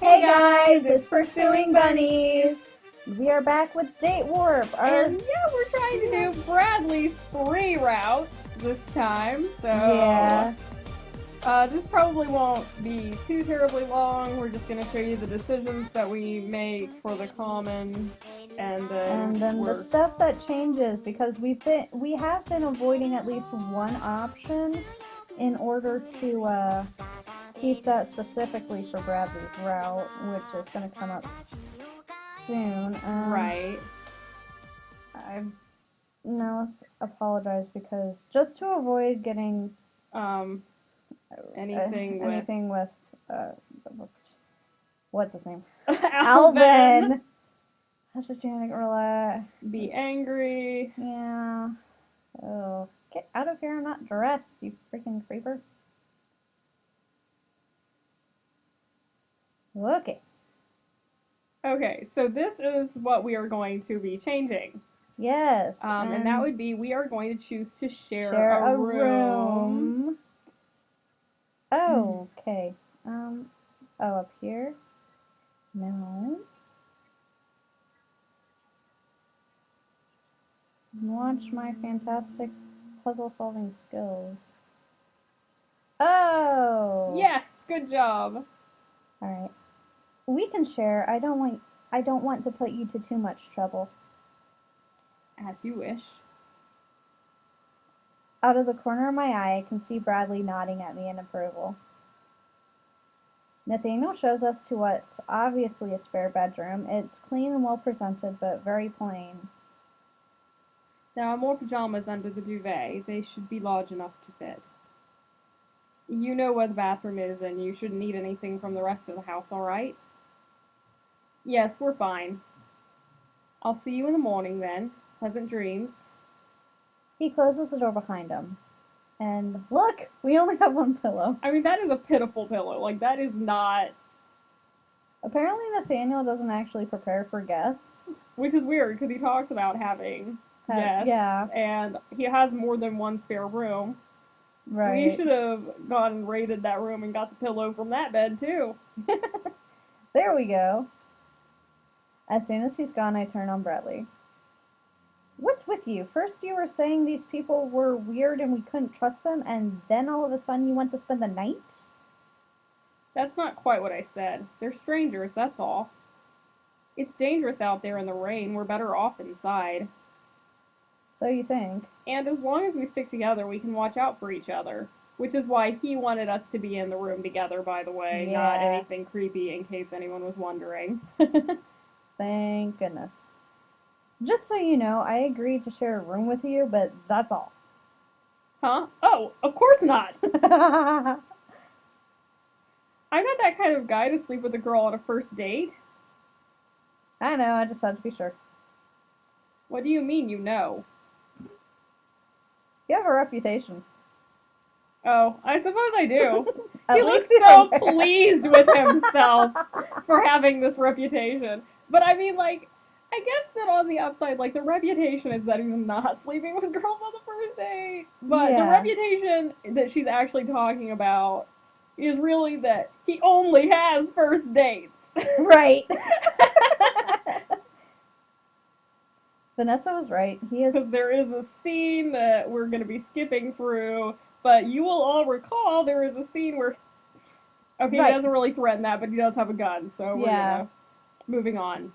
Hey guys, it's Pursuing Bunnies. We are back with Date Warp. And yeah, we're trying to do Bradley's free routes this time. So Yeah. this probably won't be too terribly long. We're just going to show you the decisions that we make for the common, and then the stuff that changes because we have been avoiding at least one option in order to keep that specifically for Bradley's route, which is going to come up soon. Right. I apologize because just to avoid getting Anything with uh, what's his name? Alvin. Hydrogenic roulette. Be angry. Yeah. Oh, get out of here! I'm not dressed, you freaking creeper. Okay. Okay, so this is what we are going to be changing. Yes. And that would be we are going to choose to share a room. Oh, okay. Up here? No. Watch my fantastic puzzle solving skills. Oh! Yes, good job. Alright. We can share. I don't want to put you to too much trouble. As you wish. Out of the corner of my eye, I can see Bradley nodding at me in approval. Nathaniel shows us to what's obviously a spare bedroom. It's clean and well presented, but very plain. There are more pajamas under the duvet. They should be large enough to fit. You know where the bathroom is, and you shouldn't need anything from the rest of the house, alright? Yes, we're fine. I'll see you in the morning then. Pleasant dreams. He closes the door behind him. And look, we only have one pillow. I mean, that is a pitiful pillow. Like, that is not. Apparently, Nathaniel doesn't actually prepare for guests. Which is weird, because he talks about having guests. Yeah. And he has more than one spare room. Right. We should have gone and raided that room and got the pillow from that bed, too. There we go. As soon as he's gone, I turn on Bradley. What's with you? First you were saying these people were weird and we couldn't trust them, and then all of a sudden you want to spend the night? That's not quite what I said. They're strangers, that's all. It's dangerous out there in the rain. We're better off inside. So you think. And as long as we stick together, we can watch out for each other. Which is why he wanted us to be in the room together, by the way. Yeah. Not anything creepy, in case anyone was wondering. Thank goodness. Just so you know, I agreed to share a room with you, but that's all. Huh? Oh, of course not! I'm not that kind of guy to sleep with a girl on a first date. I know, I just had to be sure. What do you mean, you know? You have a reputation. Oh, I suppose I do. He looks so pleased with himself for having this reputation. But I mean, like, I guess that on the upside, like, the reputation is that he's not sleeping with girls on the first date. But the reputation that she's actually talking about is really that he only has first dates. Right. Vanessa was right. He is. Because there is a scene that we're going to be skipping through, but you will all recall there is a scene where. Okay, He doesn't really threaten that, but he does have a gun, so we're moving on.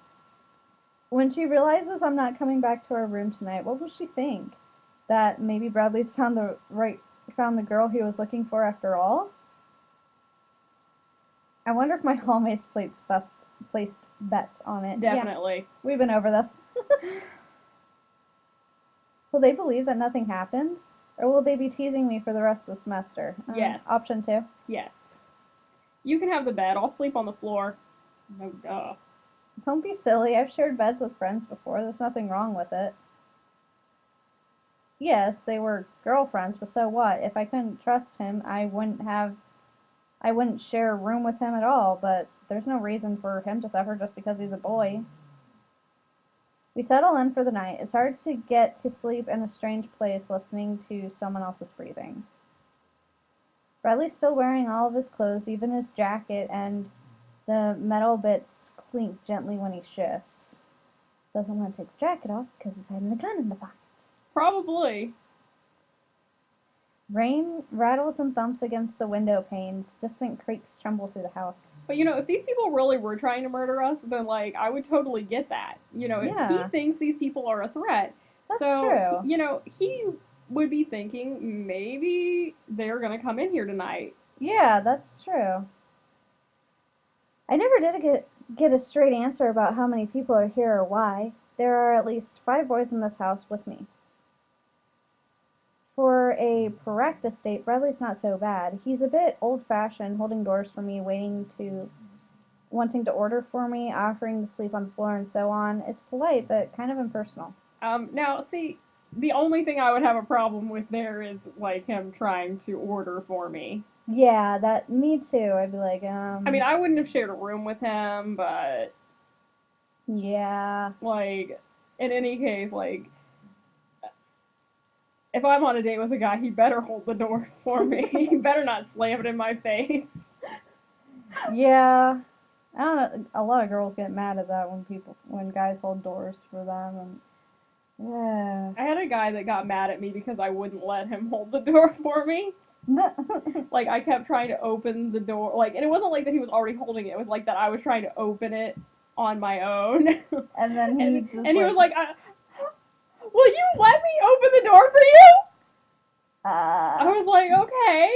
When she realizes I'm not coming back to our room tonight, what will she think? That maybe Bradley's found the girl he was looking for after all? I wonder if my hallmates placed bets on it. Definitely. Yeah, we've been over this. Will they believe that nothing happened? Or will they be teasing me for the rest of the semester? Yes. Option 2. Yes. You can have the bed. I'll sleep on the floor. No duh. Don't be silly. I've shared beds with friends before. There's nothing wrong with it. Yes, they were girlfriends, but so what? If I couldn't trust him, I wouldn't share a room with him at all, but there's no reason for him to suffer just because he's a boy. We settle in for the night. It's hard to get to sleep in a strange place listening to someone else's breathing. Bradley's still wearing all of his clothes, even his jacket, and The metal bits clink gently when he shifts. Doesn't want to take the jacket off because he's hiding a gun in the pocket. Probably. Rain rattles and thumps against the window panes. Distant creaks tremble through the house. But you know, if these people really were trying to murder us, then like I would totally get that. You know, if he Yeah. thinks these people are a threat, That's so true. you know, he would be thinking maybe they're gonna come in here tonight. Yeah, that's true. I never did get a straight answer about how many people are here or why. There are at least 5 boys in this house with me. For a Parak estate, Bradley's not so bad. He's a bit old-fashioned, holding doors for me, wanting to order for me, offering to sleep on the floor, and so on. It's polite, but kind of impersonal. Now, see, the only thing I would have a problem with there is like him trying to order for me. Yeah, me too. I'd be like, I mean, I wouldn't have shared a room with him, but yeah. like, in any case, like, if I'm on a date with a guy, he better hold the door for me. He better not slam it in my face. Yeah. I don't know. A lot of girls get mad at that when guys hold doors for them, and yeah. I had a guy that got mad at me because I wouldn't let him hold the door for me. Like, I kept trying to open the door, like, and it wasn't like that he was already holding it. It was like that I was trying to open it on my own. And then and he was like, "Will you let me open the door for you?" I was like, okay.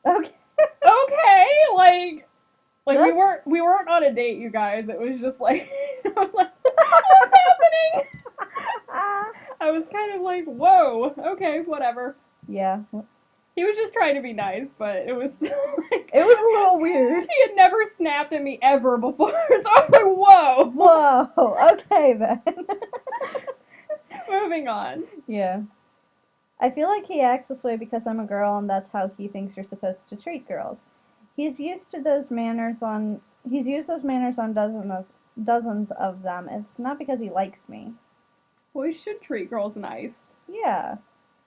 okay, like That's- we weren't on a date, you guys. It was just like, I was like, what's happening? I was kind of like, whoa, okay, whatever. Yeah. He was just trying to be nice, but it was like, It was a little weird. he had never snapped at me ever before, so I was like, whoa. Whoa. Okay then. Moving on. Yeah. I feel like he acts this way because I'm a girl and that's how he thinks you're supposed to treat girls. He's used those manners on dozens of them. It's not because he likes me. Boys should treat girls nice. Yeah.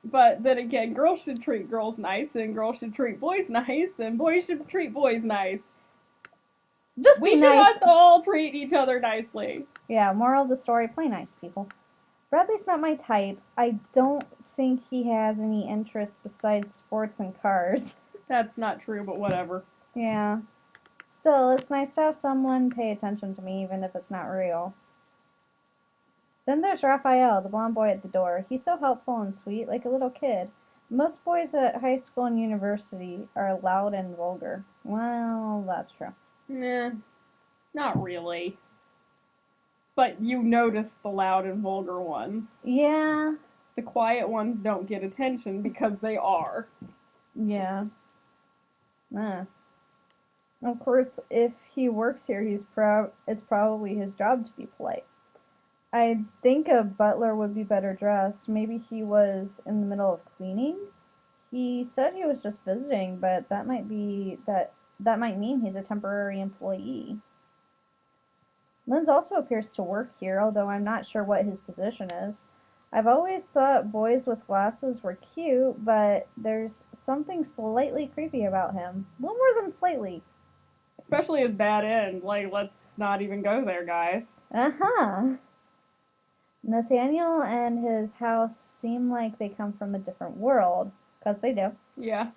But then again, girls should treat girls nice, and girls should treat boys nice, and boys should treat boys nice. Just We be should nice. all treat each other nicely. Yeah, moral of the story, play nice, people. Bradley's not my type. I don't think he has any interest besides sports and cars. That's not true, but whatever. Yeah. Still, it's nice to have someone pay attention to me, even if it's not real. Then there's Raphael, the blonde boy at the door. He's so helpful and sweet, like a little kid. Most boys at high school and university are loud and vulgar. Well, that's true. Nah, not really. But you notice the loud and vulgar ones. Yeah. The quiet ones don't get attention because they are. Yeah. Of course, if he works here, it's probably his job to be polite. I think a butler would be better dressed. Maybe he was in the middle of cleaning. He said he was just visiting, but that might mean he's a temporary employee. Linz also appears to work here, although I'm not sure what his position is. I've always thought boys with glasses were cute, but there's something slightly creepy about him. A little more than slightly. Especially his bad end. Like, let's not even go there, guys. Uh-huh. Nathaniel and his house seem like they come from a different world, because they do. Yeah.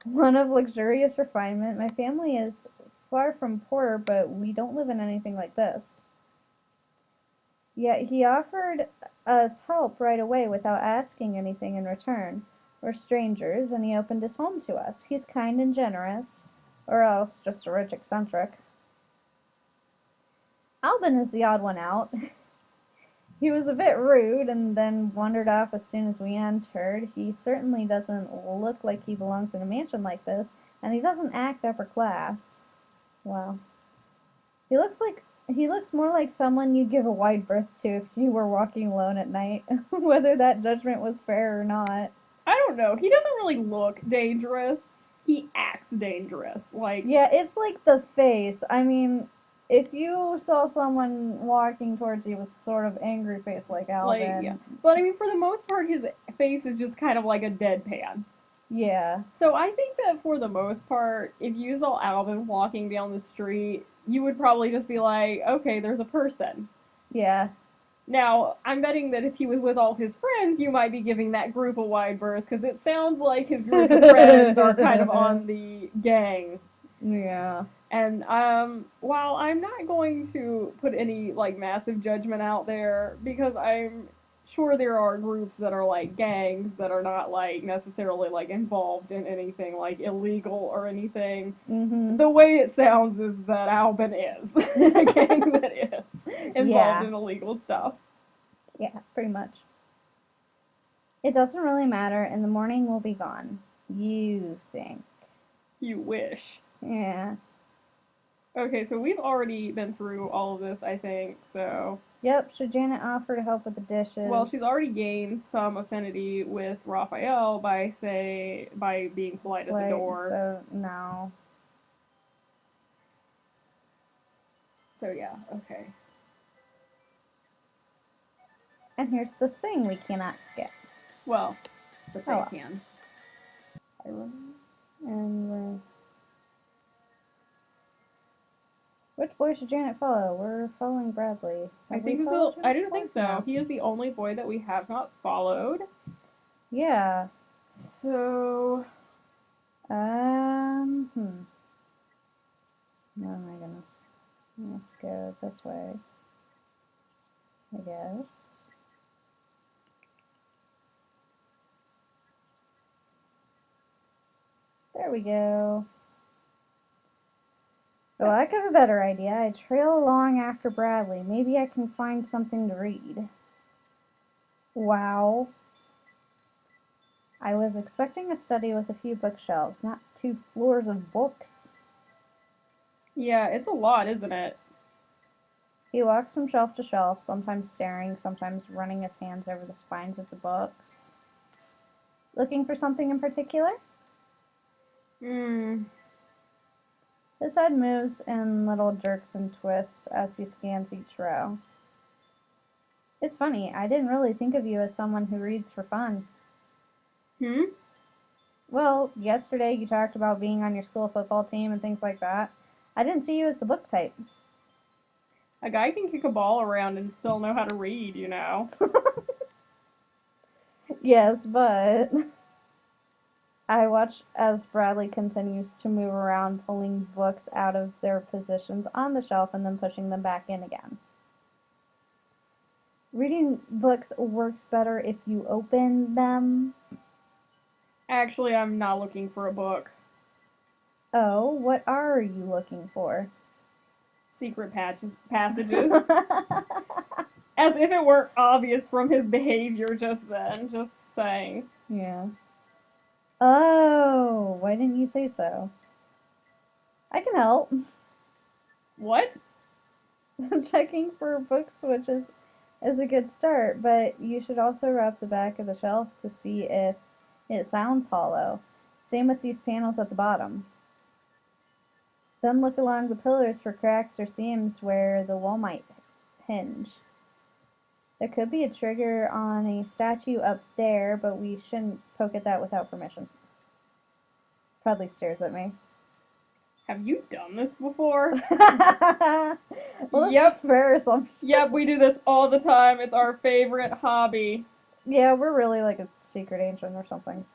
One of luxurious refinement. My family is far from poor, but we don't live in anything like this. Yet he offered us help right away without asking anything in return. We're strangers, and he opened his home to us. He's kind and generous, or else just a rich eccentric. Albin is the odd one out. He was a bit rude and then wandered off as soon as we entered. He certainly doesn't look like he belongs in a mansion like this, and he doesn't act upper class. Wow. He looks more like someone you'd give a wide berth to if you were walking alone at night, whether that judgment was fair or not. I don't know. He doesn't really look dangerous. He acts dangerous. Like, Yeah, it's like the face. I mean, if you saw someone walking towards you with sort of angry face like Alvin. yeah. But I mean, for the most part, his face is just kind of like a deadpan. Yeah. So I think that for the most part, if you saw Alvin walking down the street, you would probably just be like, okay, there's a person. Yeah. Now, I'm betting that if he was with all his friends, you might be giving that group a wide berth because it sounds like his group of friends are kind of on the gang. Yeah. And while I'm not going to put any like massive judgment out there because I'm sure there are groups that are like gangs that are not like necessarily like involved in anything like illegal or anything. Mhm. The way it sounds is that Albin is a gang that is involved Yeah. in illegal stuff. Yeah, pretty much. It doesn't really matter. In the morning, we'll be gone. You think? You wish. Yeah. Okay, so we've already been through all of this, I think. So, Yep. Should Janet offer to help with the dishes? well, she's already gained some affinity with Raphael by being polite at the Like, door. so no. So yeah, okay. And here's this thing we cannot skip. Well, but they Oh well. can. And which boy should Janet follow? We're following Bradley. I Have we think followed so. I him don't think before? so. No. He is the only boy that we have not followed. Yeah. So Hmm. Oh my goodness. Let's go this way. I guess. There we go. For lack of a better idea, I trail along after Bradley. Maybe I can find something to read. Wow. I was expecting a study with a few bookshelves, not 2 floors of books. yeah, it's a lot, isn't it? He walks from shelf to shelf, sometimes staring, sometimes running his hands over the spines of the books. Looking for something in particular? Hmm. His head moves in little jerks and twists as he scans each row. It's funny, I didn't really think of you as someone who reads for fun. Hmm. Well, yesterday you talked about being on your school football team and things like that. I didn't see you as the book type. A guy can kick a ball around and still know how to read, you know. Yes, but I watch as Bradley continues to move around, pulling books out of their positions on the shelf and then pushing them back in again. Reading books works better if you open them. Actually, I'm not looking for a book. Oh, what are you looking for? Secret passages. As if it weren't obvious from his behavior just then. Just saying. Yeah. Oh, why didn't you say so? I can help. What? Checking for book switches is a good start, but you should also rub the back of the shelf to see if it sounds hollow. Same with these panels at the bottom. Then look along the pillars for cracks or seams where the wall might hinge. There could be a trigger on a statue up there, but we shouldn't poke at that without permission. Probably stares at me. Have you done this before? Well, Yep. fair assumption. Yep, we do this all the time. It's our favorite hobby. Yeah, we're really like a secret agent or something.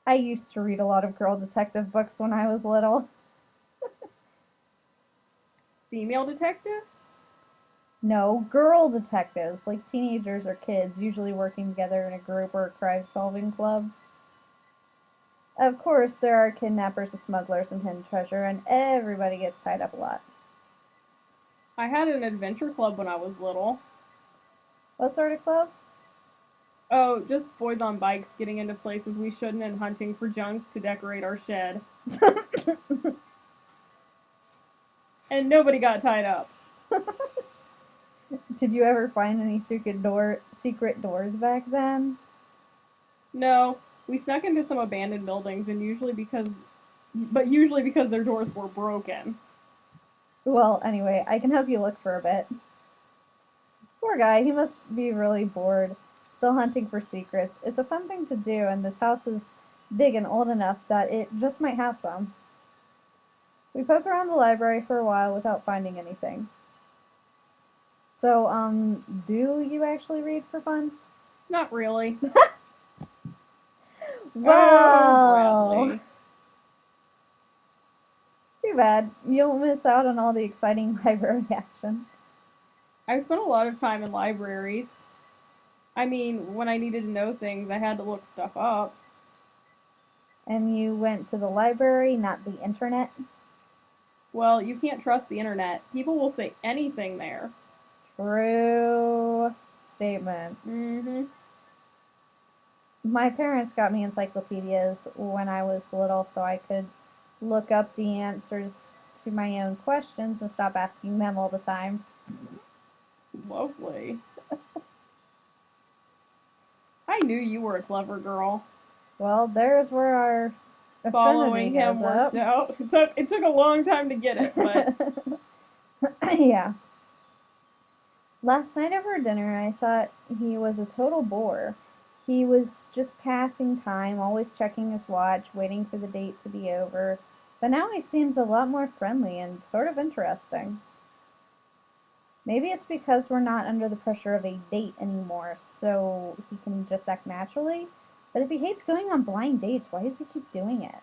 I used to read a lot of girl detective books when I was little. Female detectives? No, girl detectives, like teenagers or kids, usually working together in a group or a crime-solving club. Of course, there are kidnappers and smugglers and hidden treasure, and everybody gets tied up a lot. I had an adventure club when I was little. What sort of club? Oh, just boys on bikes getting into places we shouldn't and hunting for junk to decorate our shed. And nobody got tied up. Did you ever find any secret doors back then? No, we snuck into some abandoned buildings and usually because their doors were broken. Well, anyway, I can help you look for a bit. Poor guy, he must be really bored, still hunting for secrets. It's a fun thing to do, and this house is big and old enough that it just might have some. We poked around the library for a while without finding anything. So, do you actually read for fun? Not really. Well, Bradley. too bad. You'll miss out on all the exciting library action. I've spent a lot of time in libraries. I mean, when I needed to know things, I had to look stuff up. And you went to the library, not the internet? Well, you can't trust the internet. People will say anything there. True statement. Mm-hmm. My parents got me encyclopedias when I was little so I could look up the answers to my own questions and stop asking them all the time. Lovely. I knew you were a clever girl. Well, there's where our Following affinity him goes worked up. out. It took a long time to get it, but Yeah. Last night over dinner, I thought he was a total bore. He was just passing time, always checking his watch, waiting for the date to be over. But now he seems a lot more friendly and sort of interesting. Maybe it's because we're not under the pressure of a date anymore, so he can just act naturally. But if he hates going on blind dates, why does he keep doing it?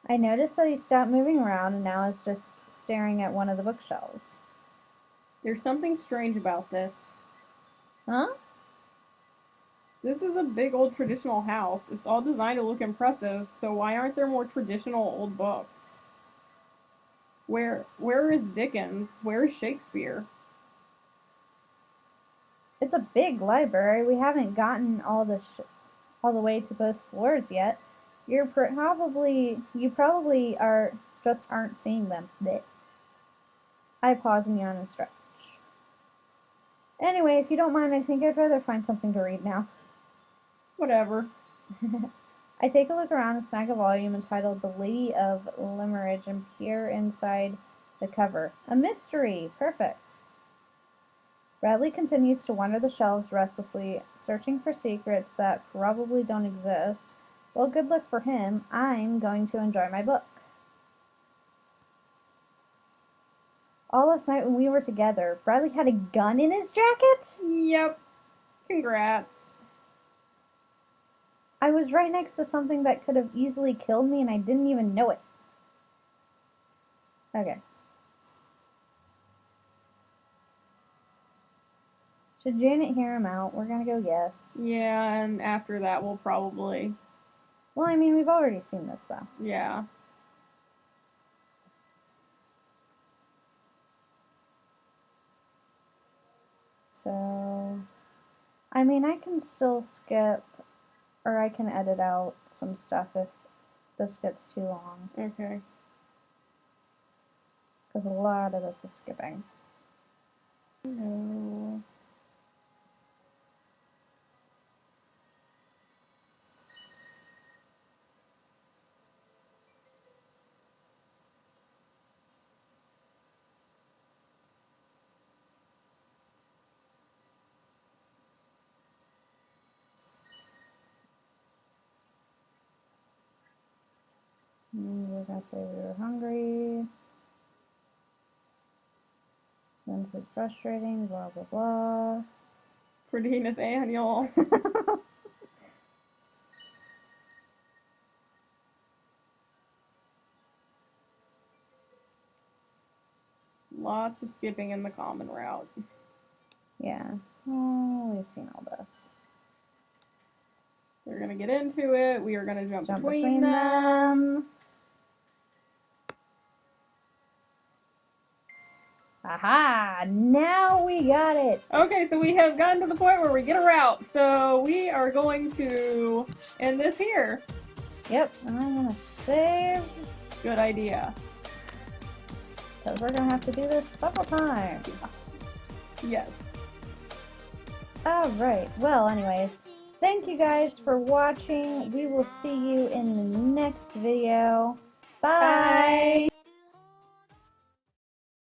I noticed that he stopped moving around and now is just staring at one of the bookshelves. there's something strange about this. Huh? This is a big old traditional house. It's all designed to look impressive, so why aren't there more traditional old books? Where is Dickens? Where is Shakespeare? It's a big library. We haven't gotten all the way to both floors yet. You probably aren't seeing them. Blech. I pause and yawn and stretch. Anyway, if you don't mind, I think I'd rather find something to read now. Whatever. I take a look around and snag a volume entitled The Lady of Limmeridge and peer inside the cover. A mystery! Perfect. Bradley continues to wander the shelves restlessly, searching for secrets that probably don't exist. Well, good luck for him. I'm going to enjoy my book. All last night when we were together, Bradley had a gun in his jacket? Yep. Congrats. I was right next to something that could have easily killed me and I didn't even know it. Okay. Should Janet hear him out? We're gonna go yes. Yeah, and after that we'll probably... Well, I mean, we've already seen this though. Yeah. So, I mean, I can still skip, or I can edit out some stuff if this gets too long. Okay. Because a lot of this is skipping. No. We're gonna say we were hungry. Then said frustrating, blah blah blah. Pretty Nathaniel. Lots of skipping in the common route. Yeah. Oh, we've seen all this. We're gonna get into it. We are gonna jump between them. them. Aha! Now we got it! Okay, so we have gotten to the point where we get a route. So we are going to end this here. Yep, and I'm gonna save. Good idea. Because we're gonna have to do this several times. Yes. Alright, well, anyways, thank you guys for watching. We will see you in the next video. Bye. Bye.